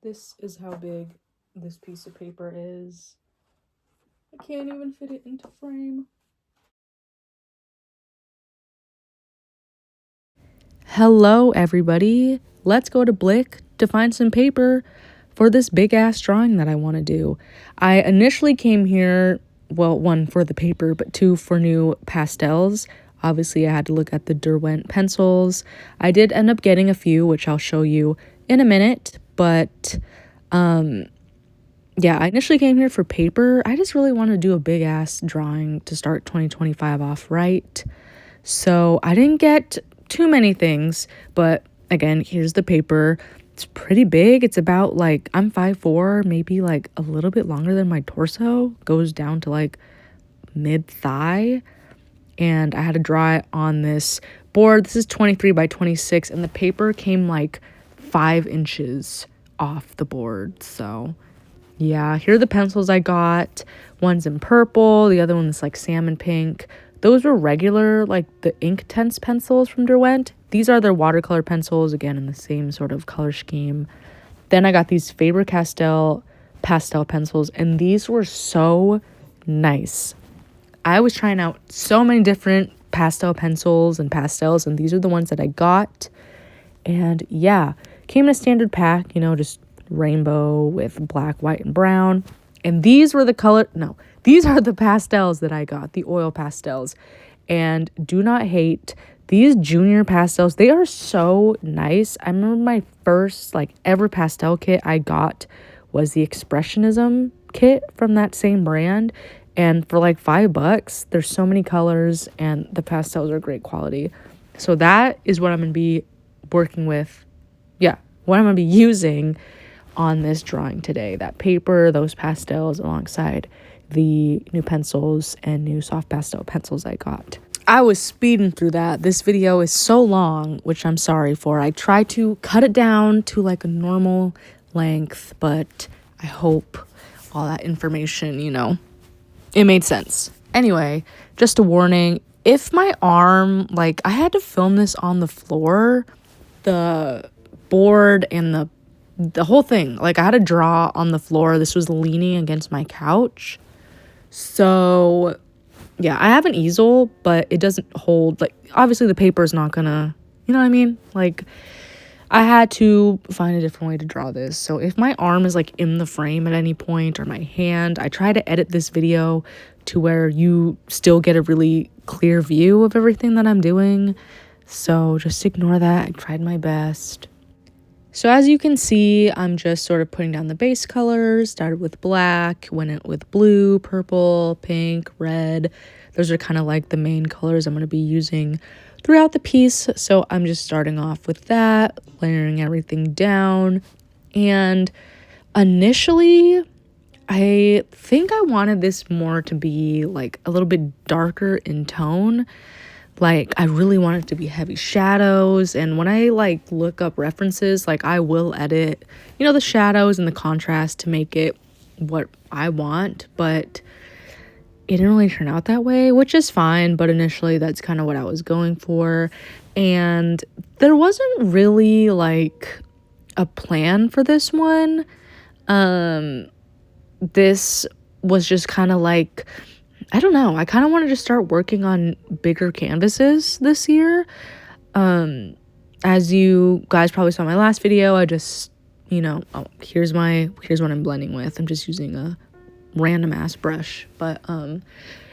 This is how big this piece of paper is. I can't even fit it into frame. Hello, everybody. Let's go to Blick to find some paper for this big ass drawing that I want to do. I initially came here, well, one for the paper, but two for new pastels. Obviously, I had to look at the Derwent pencils. I did end up getting a few, which I'll show you in a minute, but yeah, I initially came here for paper. I just really want to do a big ass drawing to start 2025 off right. So I didn't get too many things, but again, here's the paper. It's pretty big. It's about like, I'm 5'4", maybe like a little bit longer than my torso. Goes down to like mid thigh. And I had to draw it on this board. This is 23 by 26, and the paper came like 5 inches off the board. So yeah, here are the pencils I got. One's in purple, the other one's like salmon pink. Those were regular, like the Inktense pencils from Derwent. These are their watercolor pencils, again, in the same sort of color scheme. Then I got these Faber-Castell pastel pencils, and these were so nice. I was trying out so many different pastel pencils and pastels, and these are the ones that I got. And yeah, came in a standard pack, you know, just rainbow with black, white, and brown. And these were these are the pastels that I got, the oil pastels. And do not hate these junior pastels. They are so nice. I remember my first like ever pastel kit I got was the Expressionism kit from that same brand. And for like $5, there's so many colors and the pastels are great quality. So that is what I'm going to be working with. Yeah, what I'm going to be using on this drawing today. That paper, those pastels, alongside the new pencils and new soft pastel pencils I got. I was speeding through that. This video is so long, which I'm sorry for. I tried to cut it down to like a normal length, but I hope all that information, you know, it made sense. Anyway, just a warning, if my arm, like I had to film this on the floor, the board and the whole thing, like I had to draw on the floor. This was leaning against my couch. So yeah, I have an easel, but it doesn't hold, like obviously the paper is not gonna, you know what I mean? Like I had to find a different way to draw this. So if my arm is like in the frame at any point, or my hand, I try to edit this video to where you still get a really clear view of everything that I'm doing. So just ignore that. I tried my best. So as you can see, I'm just sort of putting down the base colors. Started with black, went in with blue, purple, pink, red. Those are kind of like the main colors I'm going to be using throughout the piece. So I'm just starting off with that, layering everything down. And initially, I think I wanted this more to be like a little bit darker in tone. Like I really want it to be heavy shadows, and when I like look up references, like I will edit, you know, the shadows and the contrast to make it what I want, but it didn't really turn out that way, which is fine. But initially that's kind of what I was going for, and there wasn't really like a plan for this one. This was just kind of like, I don't know, I kind of wanted to start working on bigger canvases this year. As you guys probably saw in my last video, I just, you know, here's what I'm blending with. I'm just using a random ass brush. But in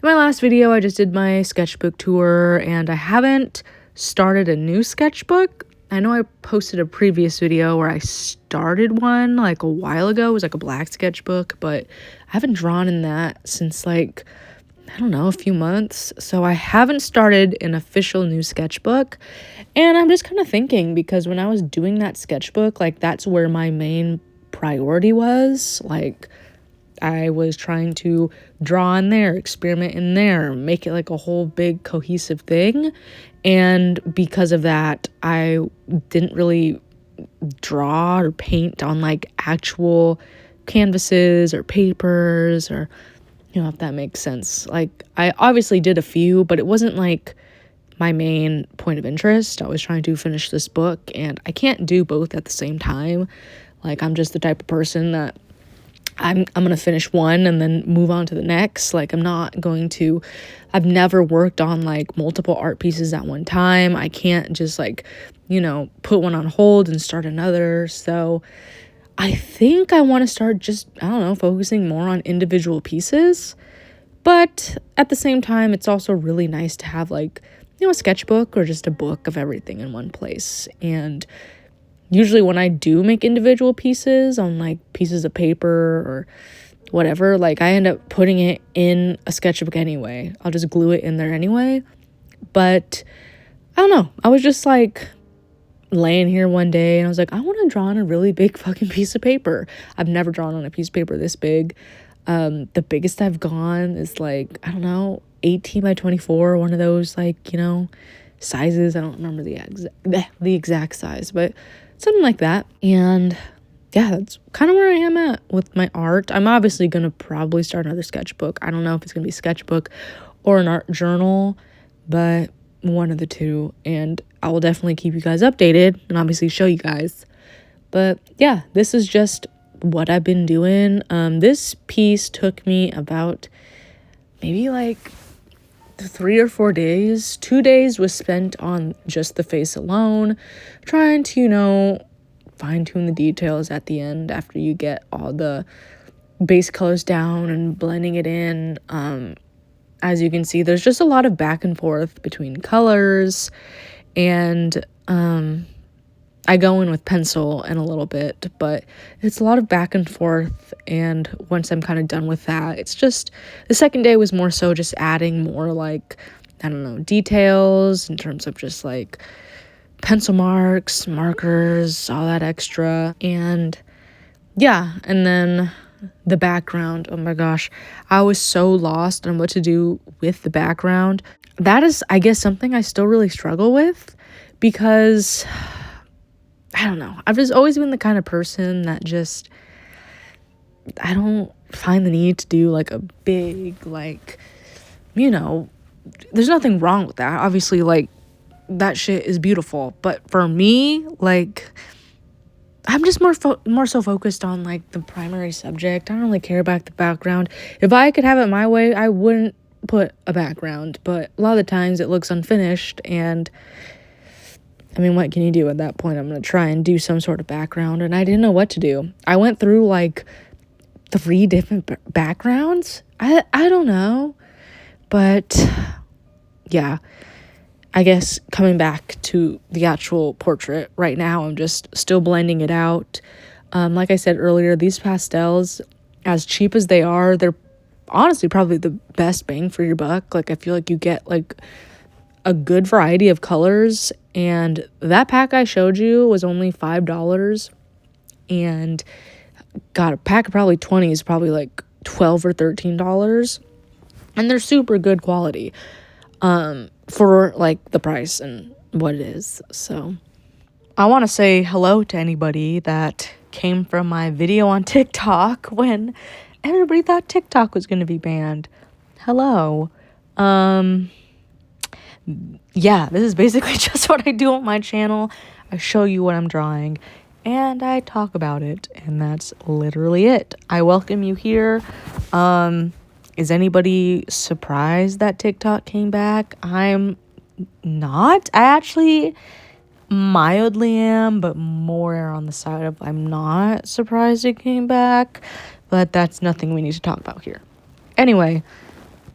my last video, I just did my sketchbook tour, and I haven't started a new sketchbook. I know I posted a previous video where I started one like a while ago. It was like a black sketchbook, but I haven't drawn in that since like, I don't know, a few months. So I haven't started an official new sketchbook. And I'm just kind of thinking, because when I was doing that sketchbook, like that's where my main priority was. Like I was trying to draw in there, experiment in there, make it like a whole big cohesive thing. And because of that, I didn't really draw or paint on like actual canvases or papers, or, you know, if that makes sense. Like I obviously did a few, but it wasn't like my main point of interest. I was trying to finish this book, and I can't do both at the same time. Like, I'm just the type of person that I'm going to finish one and then move on to the next. Like, I've never worked on like multiple art pieces at one time. I can't just like, put one on hold and start another. So I think I want to start just, I don't know, focusing more on individual pieces. But at the same time, it's also really nice to have like, a sketchbook or just a book of everything in one place. And usually when I do make individual pieces on like pieces of paper or whatever, like I end up putting it in a sketchbook anyway. I'll just glue it in there anyway. But I don't know. I was just like laying here one day and I was like, I want to draw on a really big fucking piece of paper. I've never drawn on a piece of paper this big. The biggest I've gone is like, I don't know, 18 by 24, one of those like, sizes. I don't remember the exact size, but something like that. And yeah, that's kind of where I am at with my art. I'm obviously going to probably start another sketchbook. I don't know if it's going to be a sketchbook or an art journal, but one of the two. And I will definitely keep you guys updated and obviously show you guys. But yeah, this is just what I've been doing. This piece took me about maybe like 3 or 4 days. 2 days was spent on just the face alone, trying to, fine tune the details at the end after you get all the base colors down and blending it in. As you can see, there's just a lot of back and forth between colors, and I go in with pencil in a little bit, but it's a lot of back and forth. And once I'm kind of done with that, it's just the second day was more so just adding more like, I don't know, details in terms of just like pencil marks, markers, all that extra. And yeah, and then the background. Oh my gosh, I was so lost on what to do with the background. That is, I guess, something I still really struggle with because I don't know. I've just always been the kind of person that just, I don't find the need to do like a big, like, there's nothing wrong with that. Obviously, like, that shit is beautiful. But for me, like, I'm just more so focused on like the primary subject. I don't really care about the background. If I could have it my way, I wouldn't put a background. But a lot of the times it looks unfinished, and I mean, what can you do at that point? I'm going to try and do some sort of background, and I didn't know what to do. I went through like 3 different backgrounds. I don't know. But yeah, I guess coming back to the actual portrait right now, I'm just still blending it out. Like I said earlier, these pastels, as cheap as they are, they're honestly probably the best bang for your buck. Like, I feel like you get like a good variety of colors, and that pack I showed you was only $5, and got a pack of probably 20 is probably like $12 or $13, and they're super good quality for like the price and what it is. So I want to say hello to anybody that came from my video on TikTok when everybody thought TikTok was going to be banned. Hello. Yeah, this is basically just what I do on my channel. I show you what I'm drawing and I talk about it, and that's literally it. I welcome you here. Is anybody surprised that TikTok came back? I'm not. I actually mildly am, but more on the side of I'm not surprised it came back, but that's nothing we need to talk about here. Anyway,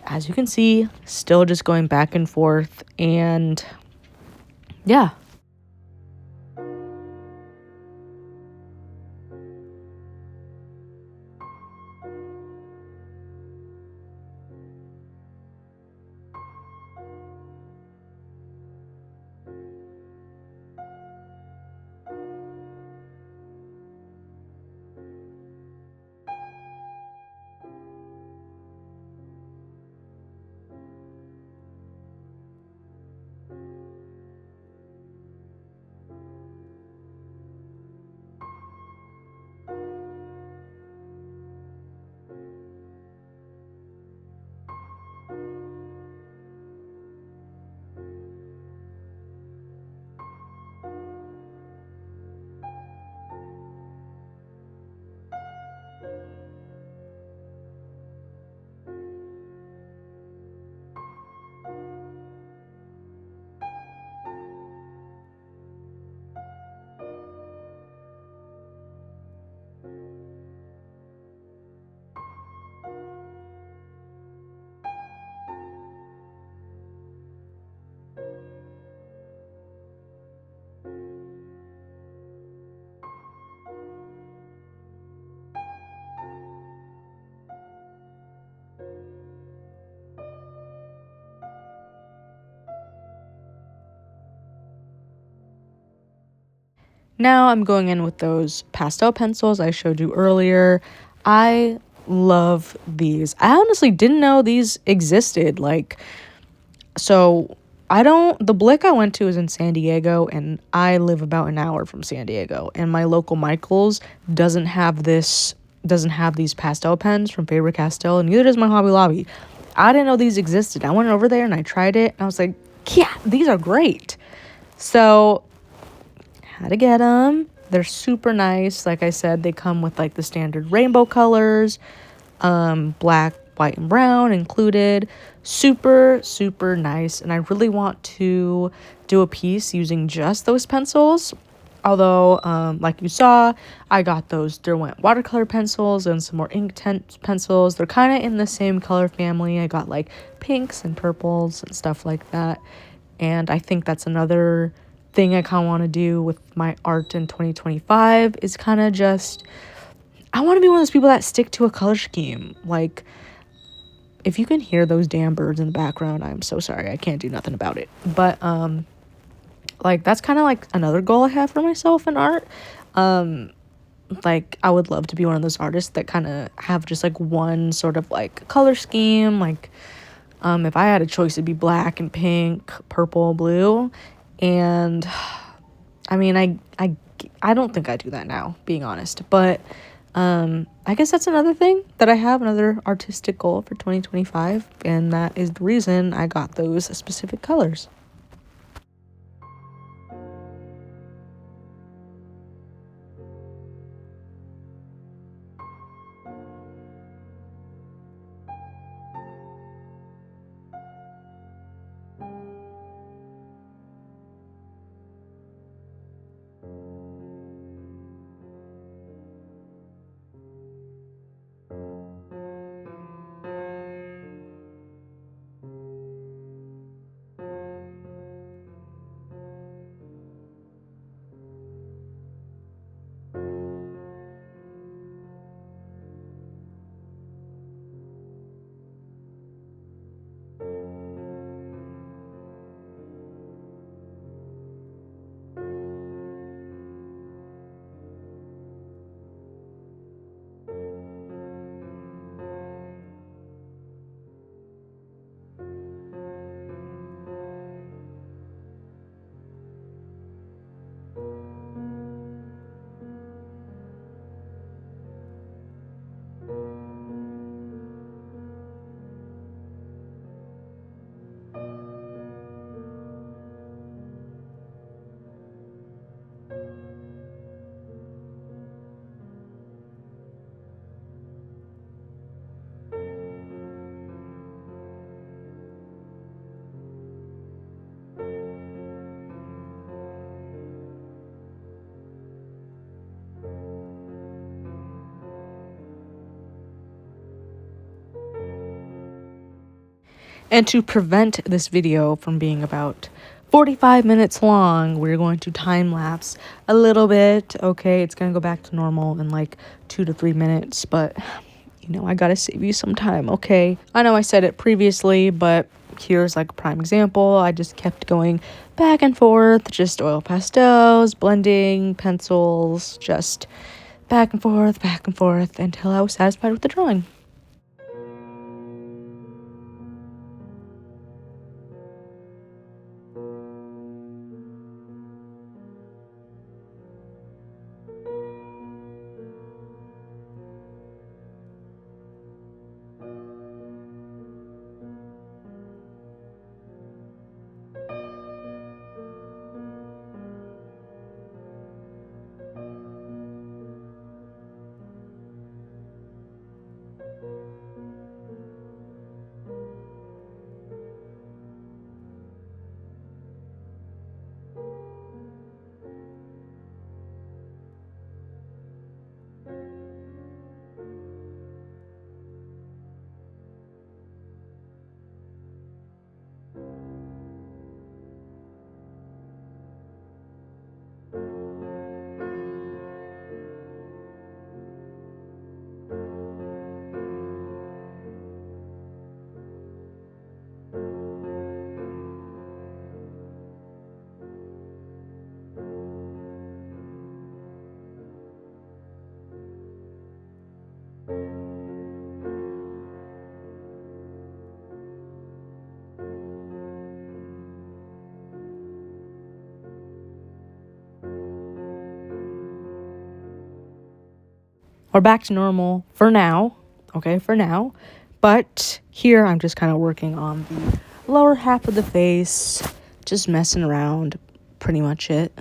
as you can see, still just going back and forth, and yeah. Now I'm going in with those pastel pencils I showed you earlier. I love these. I honestly didn't know these existed. Like, so the Blick I went to is in San Diego, and I live about an hour from San Diego, and my local Michaels doesn't have these pastel pens from Faber-Castell, and neither does my Hobby Lobby. I didn't know these existed. I went over there and I tried it, and I was like, yeah, these are great. So had to get them. They're super nice. Like I said, they come with like the standard rainbow colors, black, white, and brown included. Super, super nice. And I really want to do a piece using just those pencils. Although, like you saw, I got those Derwent watercolor pencils and some more ink tint pencils. They're kind of in the same color family. I got like pinks and purples and stuff like that. And I think that's another thing I kind of want to do with my art in 2025 is kind of just, I want to be one of those people that stick to a color scheme. Like, if you can hear those damn birds in the background, I'm so sorry. I can't do nothing about it. But, like, that's kind of like another goal I have for myself in art. Like, I would love to be one of those artists that kind of have just like one sort of like color scheme. Like, if I had a choice, it'd be black and pink, purple, blue. And I mean, I don't think I do that now, being honest. But I guess that's another thing that I have, another artistic goal for 2025. And that is the reason I got those specific colors. And to prevent this video from being about 45 minutes long, we're going to time lapse a little bit. Okay, it's going to go back to normal in like 2 to 3 minutes, but I got to save you some time, okay? I know I said it previously, but here's like a prime example. I just kept going back and forth, just oil pastels, blending, pencils, just back and forth until I was satisfied with the drawing. We're back to normal for now. Okay, for now. But here I'm just kind of working on the lower half of the face, just messing around, pretty much it.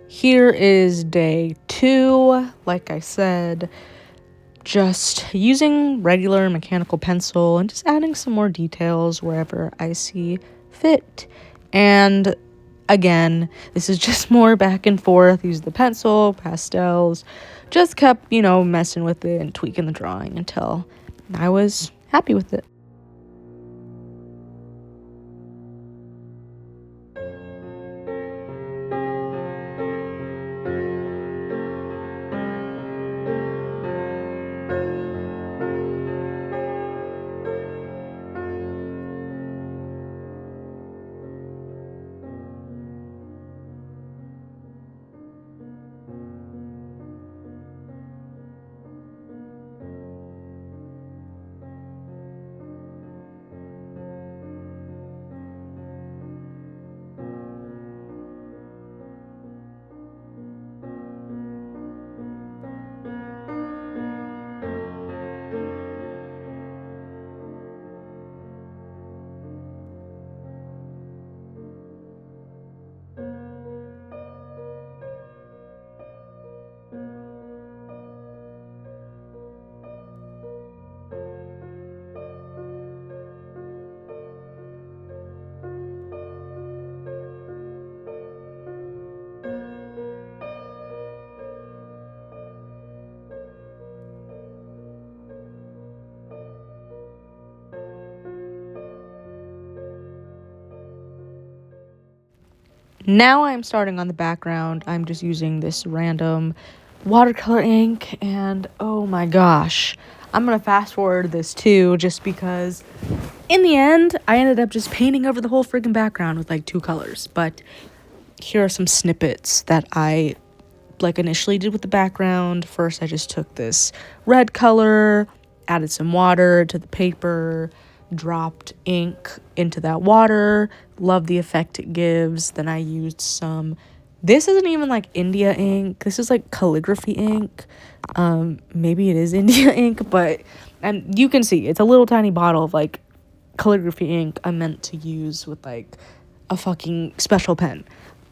Here is day 2. Like I said, just using regular mechanical pencil and just adding some more details wherever I see fit. And again, this is just more back and forth. Use the pencil, pastels, just kept, messing with it and tweaking the drawing until I was happy with it. Now I'm starting on the background. I'm just using this random watercolor ink, and oh my gosh, I'm gonna fast forward this too just because in the end, I ended up just painting over the whole freaking background with like 2 colors. But here are some snippets that I like initially did with the background. First, I just took this red color, added some water to the paper, dropped ink into that water. Love the effect it gives. Then I used some, this isn't even like India ink. This is like calligraphy ink. Maybe it is India ink, but, and you can see it's a little tiny bottle of like calligraphy ink I meant to use with like a fucking special pen.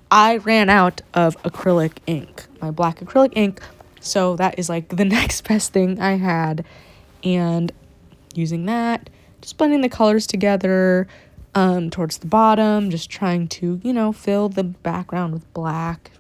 I ran out of acrylic ink, my black acrylic ink, so that is like the next best thing I had. And using that, just blending the colors together towards the bottom, just trying to, you know, fill the background with black.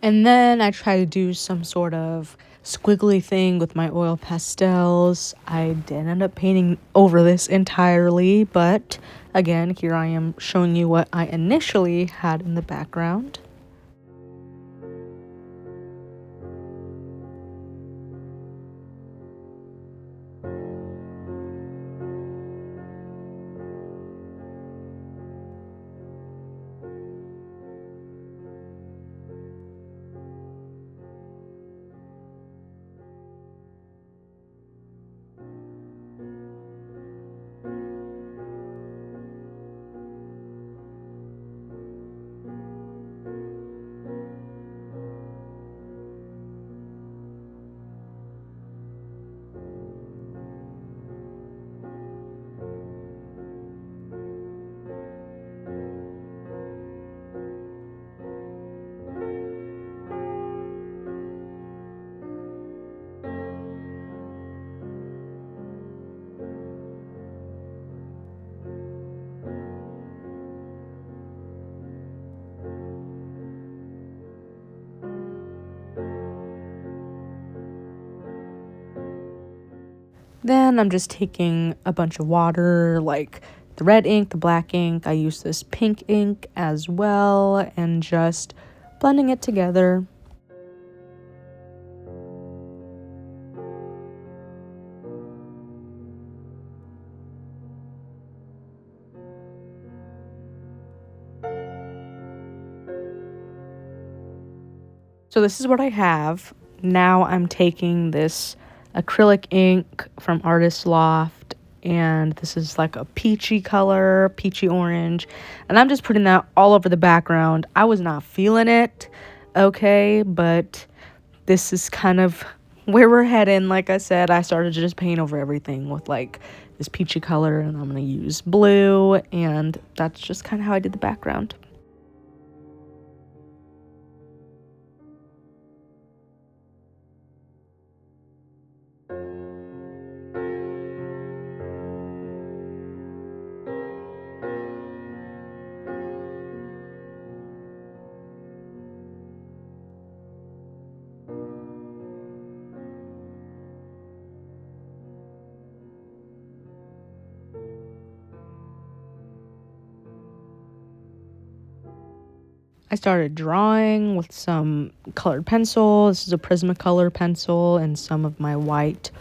And then I try to do some sort of squiggly thing with my oil pastels. I did end up painting over this entirely, but again, here I am showing you what I initially had in the background. Then I'm just taking a bunch of water, like the red ink, the black ink. I use this pink ink as well, and just blending it together. So this is what I have. Now I'm taking this acrylic ink from Artist Loft, and this is like a peachy color, peachy orange, and I'm just putting that all over the background. I was not feeling it, okay, but this is kind of where we're heading. Like I said, I started to just paint over everything with like this peachy color, and I'm gonna use blue, and that's just kind of how I did the background. I started drawing with some colored pencil. This is a Prismacolor pencil and some of my white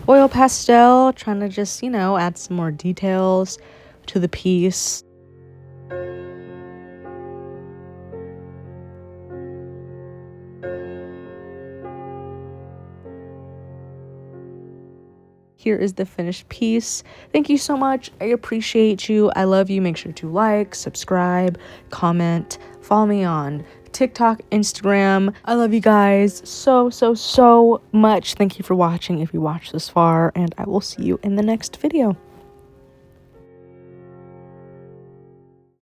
oil pastel, trying to just, you know, add some more details to the piece. Here is the finished piece. Thank you so much. I appreciate you. I love you. Make sure to like, subscribe, comment, follow me on TikTok, Instagram. I love you guys so much. Thank you for watching if you watched this far, and I will see you in the next video.